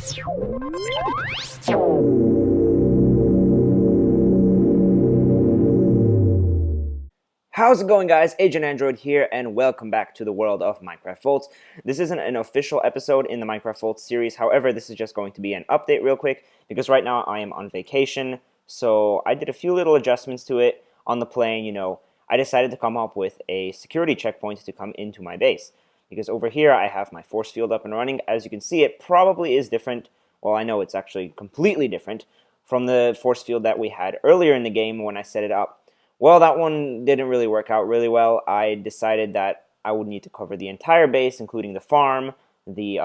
How's it going, guys? Agent Android here, and welcome back to the world of Minecraft Voltz. This isn't an official episode in the Minecraft Voltz series, however, this is just going to be an update real quick, because right now I am on vacation, so I did a few little adjustments to it on the plane. I decided to come up with a security checkpoint to come into my base, because over here I have my force field up and running. As you can see, it probably is different. Well, I know it's actually completely different from the force field that we had earlier in the game when I set it up. Well, that one didn't really work out really well. I decided that I would need to cover the entire base, including the farm, the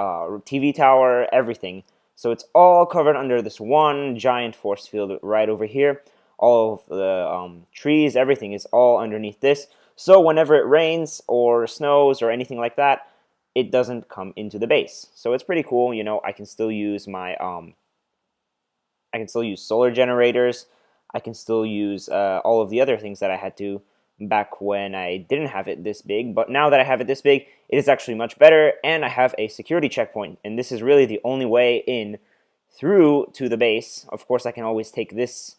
TV tower, everything. So it's all covered under this one giant force field right over here. All of the trees, everything is all underneath this. So whenever it rains or snows or anything like that, it doesn't come into the base. So it's pretty cool. I can still use my solar generators. I can still use all of the other things that I had to back when I didn't have it this big. But now that I have it this big, it is actually much better, and I have a security checkpoint. And this is really the only way in through to the base. Of course, I can always take this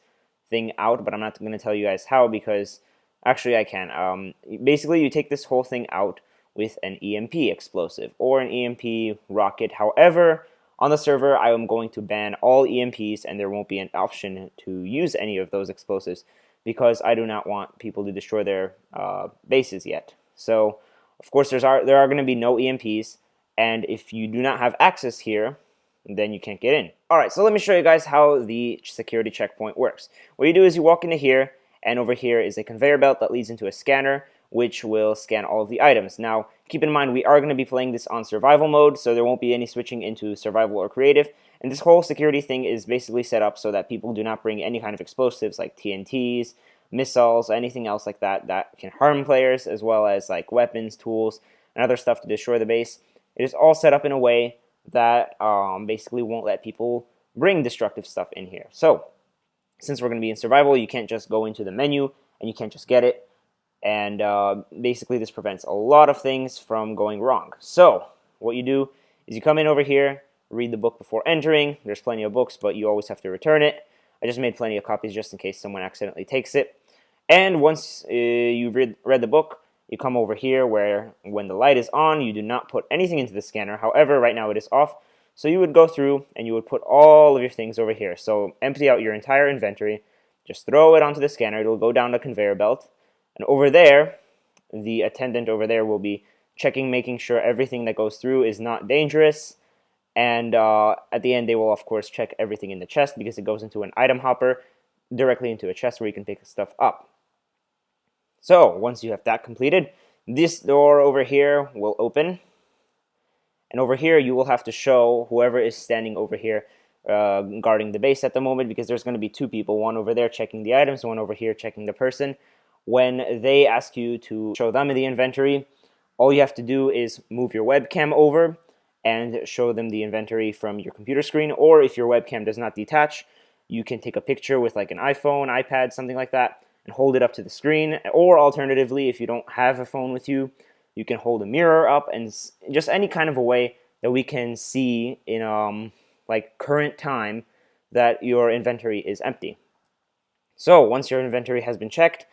thing out, but I'm not going to tell you guys how, because actually I can. Basically, you take this whole thing out with an EMP explosive or an EMP rocket. However, on the server, I am going to ban all EMPs, and there won't be an option to use any of those explosives because I do not want people to destroy their bases yet. So, of course, there are going to be no EMPs, and if you do not have access here, then you can't get in. Alright, so let me show you guys how the security checkpoint works. What you do is you walk into here, and over here is a conveyor belt that leads into a scanner, which will scan all of the items. Now, keep in mind, we are going to be playing this on survival mode, so there won't be any switching into survival or creative. And this whole security thing is basically set up so that people do not bring any kind of explosives like TNTs, missiles, anything else like that that can harm players, as well as like weapons, tools, and other stuff to destroy the base. It is all set up in a way that basically won't let people bring destructive stuff in here. So, since we're going to be in survival, you can't just go into the menu and you can't just get it. And basically this prevents a lot of things from going wrong. So what you do is you come in over here, read the book before entering. There's plenty of books, but you always have to return it. I just made plenty of copies just in case someone accidentally takes it. And once you've read the book, you come over here where when the light is on, you do not put anything into the scanner. However, right now it is off. So you would go through and you would put all of your things over here. So empty out your entire inventory, just throw it onto the scanner. It'll go down the conveyor belt. And over there, the attendant over there will be checking, making sure everything that goes through is not dangerous. And at the end, they will, of course, check everything in the chest because it goes into an item hopper directly into a chest where you can pick stuff up. So once you have that completed, this door over here will open. And over here, you will have to show whoever is standing over here guarding the base at the moment, because there's going to be two people, one over there checking the items, one over here checking the person. When they ask you to show them the inventory, all you have to do is move your webcam over and show them the inventory from your computer screen. Or if your webcam does not detach, you can take a picture with like an iPhone, iPad, something like that, and hold it up to the screen. Or alternatively, if you don't have a phone with you, you can hold a mirror up, and just any kind of a way that we can see in like current time that your inventory is empty. So once your inventory has been checked,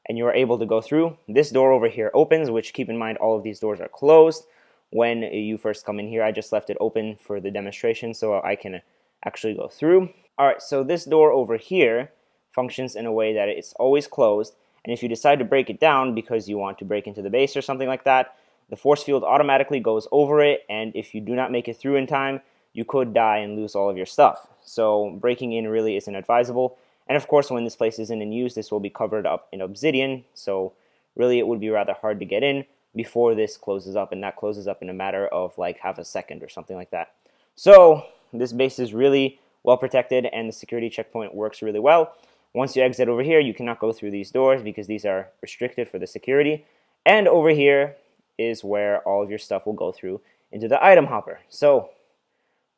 and you are able to go through, this door over here opens, which keep in mind all of these doors are closed when you first come in here. I just left it open for the demonstration so I can actually go through. Alright, so this door over here functions in a way that it's always closed, and if you decide to break it down because you want to break into the base or something like that, the force field automatically goes over it, and if you do not make it through in time, you could die and lose all of your stuff. So breaking in really isn't advisable. And of course, when this place isn't in use, this will be covered up in obsidian, so really it would be rather hard to get in before this closes up, and that closes up in a matter of like half a second or something like that. So this base is really well protected, and the security checkpoint works really well. Once you exit over here, you cannot go through these doors because these are restricted for the security. And over here is where all of your stuff will go through into the item hopper. So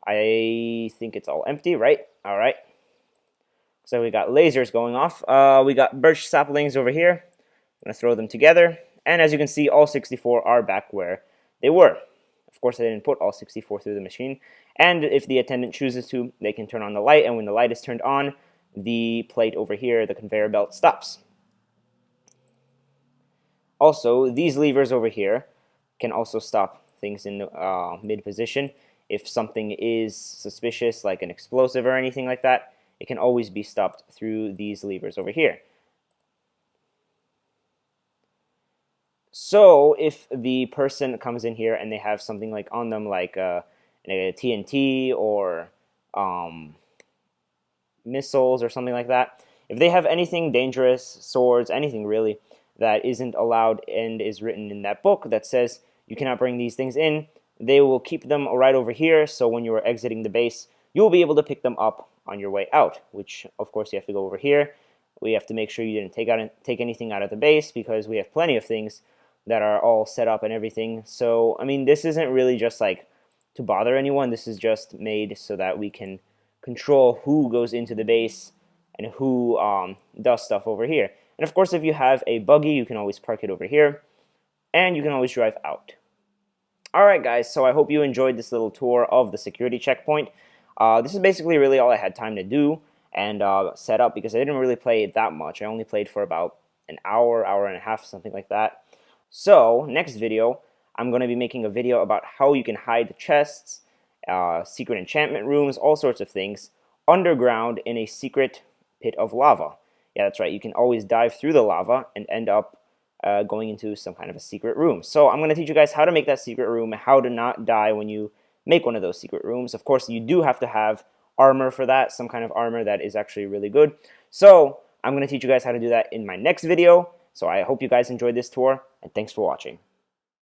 I think it's all empty, right? All right. So we got lasers going off. We got birch saplings over here. I'm going to throw them together. And as you can see, all 64 are back where they were. Of course, I didn't put all 64 through the machine. And if the attendant chooses to, they can turn on the light, and when the light is turned on, the plate over here, the conveyor belt, stops. Also, these levers over here can also stop things in mid-position. If something is suspicious, like an explosive or anything like that, it can always be stopped through these levers over here. So if the person comes in here and they have something like on them, like a TNT or missiles or something like that, if they have anything dangerous, swords, anything really, that isn't allowed and is written in that book that says you cannot bring these things in, they will keep them right over here, so when you are exiting the base, you will be able to pick them up on your way out, which of course you have to go over here. We have to make sure you didn't take anything out of the base, because we have plenty of things that are all set up and everything. So, I mean, this isn't really just like to bother anyone. This is just made so that we can control who goes into the base and who does stuff over here. And of course, if you have a buggy, you can always park it over here, and you can always drive out. Alright guys, so I hope you enjoyed this little tour of the security checkpoint. This is basically really all I had time to do and set up, because I didn't really play it that much. I only played for about an hour, hour and a half, something like that. So, next video, I'm going to be making a video about how you can hide chests, secret enchantment rooms, all sorts of things, underground in a secret pit of lava. Yeah, that's right, you can always dive through the lava and end up going into some kind of a secret room. So I'm going to teach you guys how to make that secret room, how to not die when you make one of those secret rooms. Of course, you do have to have armor for that, some kind of armor that is actually really good. So I'm going to teach you guys how to do that in my next video. So I hope you guys enjoyed this tour, and thanks for watching.